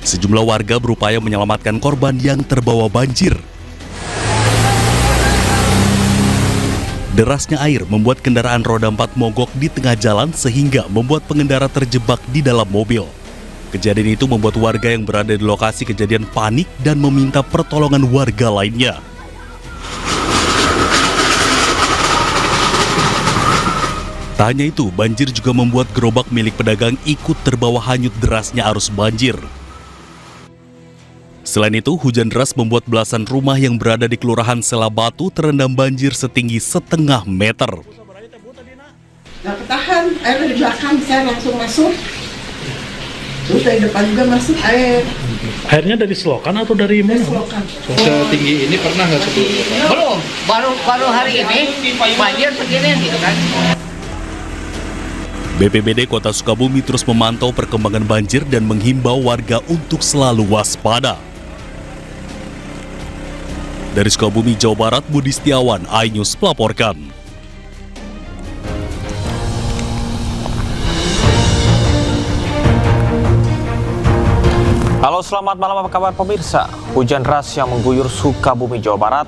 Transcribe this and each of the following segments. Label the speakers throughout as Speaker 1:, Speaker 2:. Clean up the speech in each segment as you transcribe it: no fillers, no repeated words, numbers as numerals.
Speaker 1: Sejumlah warga berupaya menyelamatkan korban yang terbawa banjir. Derasnya air membuat kendaraan roda 4 mogok di tengah jalan sehingga membuat pengendara terjebak di dalam mobil. Kejadian itu membuat warga yang berada di lokasi kejadian panik dan meminta pertolongan warga lainnya. Tak hanya itu, banjir juga membuat gerobak milik pedagang ikut terbawa hanyut derasnya arus banjir. Selain itu, hujan deras membuat belasan rumah yang berada di Kelurahan Selabatu terendam banjir setinggi setengah meter.
Speaker 2: Nggak ketahan, air dari belakang saya langsung masuk. Terus dari depan juga masuk air.
Speaker 3: Airnya dari selokan atau dari mana?
Speaker 2: Selokan.
Speaker 4: Setinggi ini pernah nggak sebelumnya?
Speaker 5: Belum, baru hari ini banjir segini gitu kan.
Speaker 1: BPBD Kota Sukabumi terus memantau perkembangan banjir dan menghimbau warga untuk selalu waspada. Dari Sukabumi, Jawa Barat, Budi Setiawan, iNews melaporkan.
Speaker 6: Halo, selamat malam, apa kabar pemirsa? Hujan deras yang mengguyur Sukabumi, Jawa Barat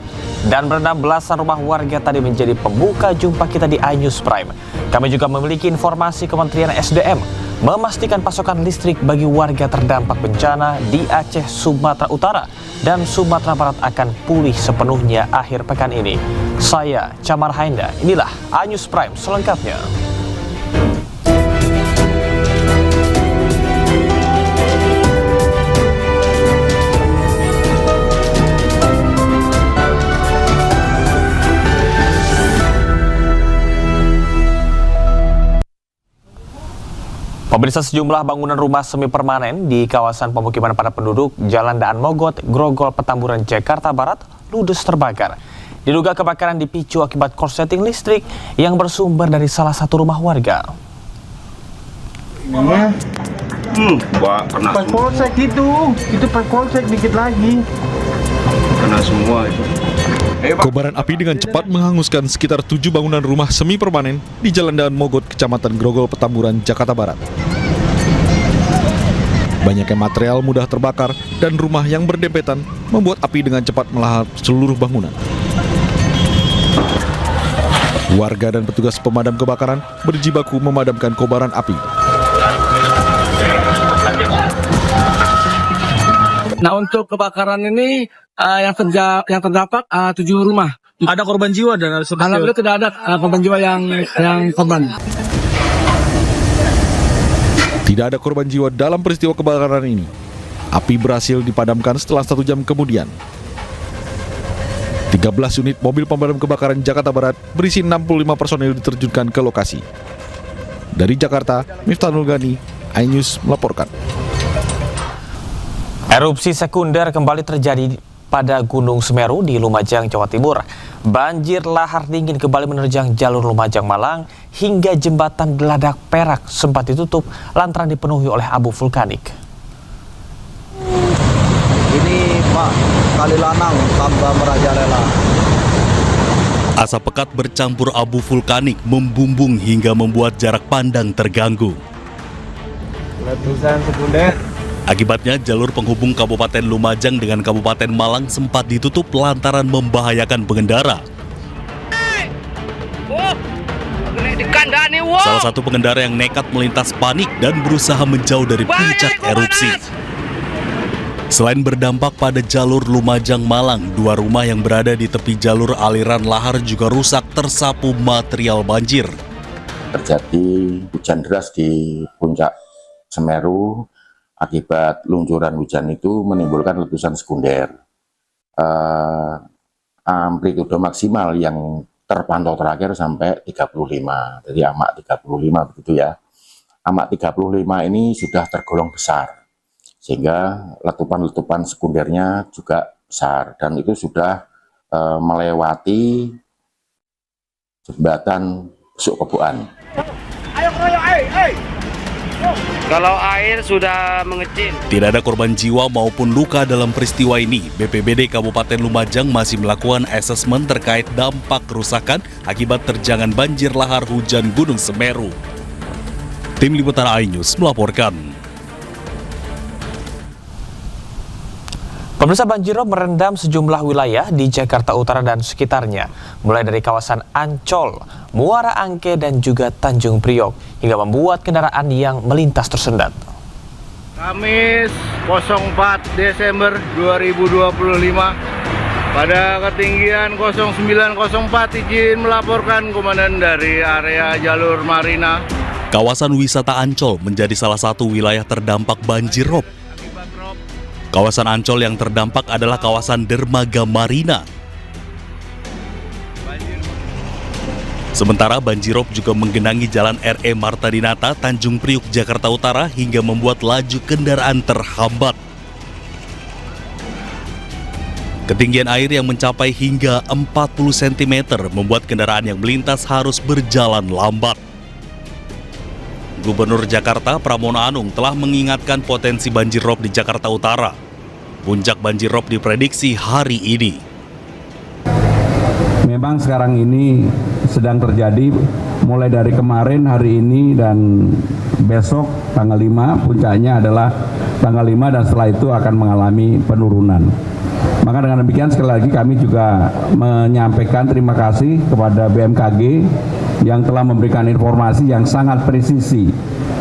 Speaker 6: dan merendam belasan rumah warga tadi menjadi pembuka jumpa kita di iNews Prime. Kami juga memiliki informasi Kementerian SDM memastikan pasokan listrik bagi warga terdampak bencana di Aceh, Sumatera Utara dan Sumatera Barat akan pulih sepenuhnya akhir pekan ini. Saya Camar Hainda, inilah iNews Prime selengkapnya. Pemirsa, sejumlah bangunan rumah semi permanen di kawasan pemukiman padat penduduk Jalan Daan Mogot, Grogol, Petamburan, Jakarta Barat ludes terbakar. Diduga kebakaran dipicu akibat korsleting listrik yang bersumber dari salah satu rumah warga.
Speaker 4: Kena
Speaker 7: Pas polsek itu pas polsek dikit lagi.
Speaker 4: kena semua itu.
Speaker 8: Kobaran api dengan cepat menghanguskan sekitar 7 bangunan rumah semi permanen di Jalan Daan Mogot, Kecamatan Grogol, Petamburan, Jakarta Barat. Banyaknya material mudah terbakar dan rumah yang berdempetan membuat api dengan cepat melahap seluruh bangunan. Warga dan petugas pemadam kebakaran berjibaku memadamkan kobaran api.
Speaker 7: Nah, untuk kebakaran ini yang terdampak 7 rumah.
Speaker 3: Ada korban jiwa dan
Speaker 7: Alhamdulillah tidak ada korban jiwa yang korban.
Speaker 8: Tidak ada korban jiwa dalam peristiwa kebakaran ini. Api berhasil dipadamkan setelah 1 jam kemudian. 13 unit mobil pemadam kebakaran Jakarta Barat berisi 65 personil diterjunkan ke lokasi. Dari Jakarta, Miftahul Ghani, iNews melaporkan.
Speaker 6: Erupsi sekunder kembali terjadi pada Gunung Semeru di Lumajang, Jawa Timur. Banjir lahar dingin kembali menerjang jalur Lumajang Malang hingga jembatan Geladak Perak sempat ditutup lantaran dipenuhi oleh abu vulkanik.
Speaker 9: Ini Pak, Kali Lanang tambah merajalela.
Speaker 1: Asap pekat bercampur abu vulkanik membumbung hingga membuat jarak pandang terganggu.
Speaker 7: Letusan sekunder.
Speaker 1: Akibatnya, jalur penghubung Kabupaten Lumajang dengan Kabupaten Malang sempat ditutup lantaran membahayakan pengendara. Salah satu pengendara yang nekat melintas panik dan berusaha menjauh dari puncak erupsi. Selain berdampak pada jalur Lumajang Malang, 2 rumah yang berada di tepi jalur aliran lahar juga rusak tersapu material banjir.
Speaker 10: Terjadi hujan deras di puncak Semeru. Akibat luncuran hujan itu menimbulkan letusan sekunder. Amplitude maksimal yang terpantau terakhir sampai 35, jadi amak 35 begitu ya. Amak 35 ini sudah tergolong besar, sehingga letupan-letupan sekundernya juga besar, dan itu sudah melewati jembatan Besuk Keboan.
Speaker 5: Kalau air sudah mengecil.
Speaker 1: Tidak ada korban jiwa maupun luka dalam peristiwa ini. BPBD Kabupaten Lumajang masih melakukan asesmen terkait dampak kerusakan akibat terjangan banjir lahar hujan Gunung Semeru. Tim Liputan iNews melaporkan.
Speaker 6: Pemirsa, banjirop merendam sejumlah wilayah di Jakarta Utara dan sekitarnya, mulai dari kawasan Ancol, Muara Angke, dan juga Tanjung Priok, hingga membuat kendaraan yang melintas tersendat.
Speaker 7: Kamis 04 Desember 2025 pada ketinggian 0904 izin melaporkan komandan dari area jalur Marina.
Speaker 1: Kawasan wisata Ancol menjadi salah satu wilayah terdampak banjirop. Kawasan Ancol yang terdampak adalah kawasan Dermaga Marina. Sementara banjirop juga menggenangi Jalan RE Marta Dinata, Tanjung Priuk, Jakarta Utara hingga membuat laju kendaraan terhambat. Ketinggian air yang mencapai hingga 40 cm membuat kendaraan yang melintas harus berjalan lambat. Gubernur Jakarta Pramono Anung telah mengingatkan potensi banjirop di Jakarta Utara. Puncak banjirop diprediksi hari ini.
Speaker 11: Memang sekarang ini sedang terjadi mulai dari kemarin, hari ini, dan besok tanggal 5. Puncaknya adalah tanggal 5 dan setelah itu akan mengalami penurunan. Maka dengan demikian sekali lagi kami juga menyampaikan terima kasih kepada BMKG yang telah memberikan informasi yang sangat presisi,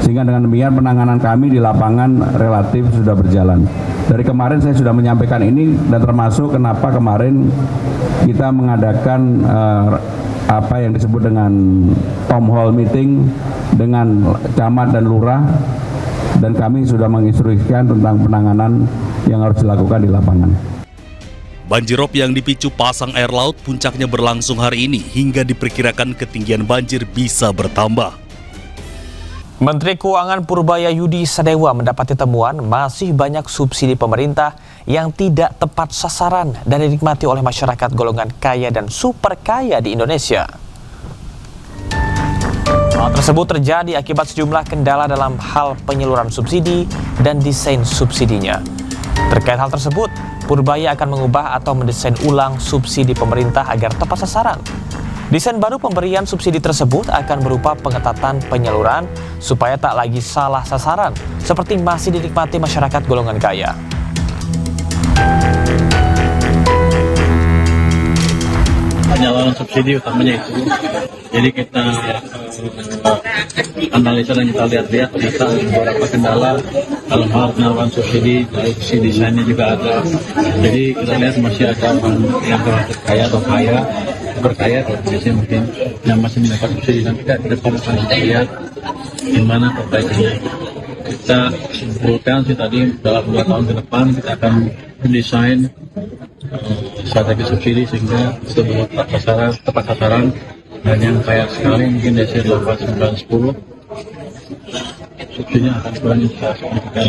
Speaker 11: sehingga dengan demikian penanganan kami di lapangan relatif sudah berjalan. Dari kemarin saya sudah menyampaikan ini, dan termasuk kenapa kemarin kita mengadakan apa yang disebut dengan town hall meeting dengan camat dan lurah, dan kami sudah menginstruksikan tentang penanganan yang harus dilakukan di lapangan.
Speaker 1: Banjirop yang dipicu pasang air laut puncaknya berlangsung hari ini hingga diperkirakan ketinggian banjir bisa bertambah.
Speaker 6: Menteri Keuangan Purbayayudi Sadewa mendapati temuan masih banyak subsidi pemerintah yang tidak tepat sasaran dan dinikmati oleh masyarakat golongan kaya dan super kaya di Indonesia. Hal tersebut terjadi akibat sejumlah kendala dalam hal penyaluran subsidi dan desain subsidinya. Terkait hal tersebut, Purbaya akan mengubah atau mendesain ulang subsidi pemerintah agar tepat sasaran. Desain baru pemberian subsidi tersebut akan berupa pengetatan penyaluran supaya tak lagi salah sasaran, seperti masih dinikmati masyarakat golongan kaya.
Speaker 3: Penyaluran subsidi utamanya itu. Jadi kita analisa dan kita lihat-lihat ternyata beberapa kendala dalam hal penyaluran subsidi, dari sisi desainnya juga ada. Jadi kita lihat masih ada yang kaya atau kaya, berkaya, biasanya mungkin yang masih mendapat subsidi, dan kita ke depan akan lihat gimana perbaikannya. Kita simpulkan sih tadi dalam 2 tahun ke depan kita akan mendesain strategi subsidi sehingga sebuah tepat sasaran, dan yang kaya sekali mungkin desa 8, 9, 10 subsidinya akan kurang signifikan.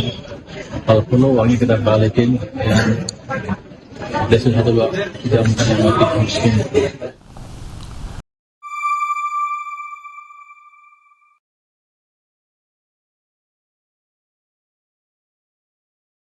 Speaker 3: Kalau perlu uangnya kita balikin, dan desa 1, 2 tidak mungkin yang lebih miskin.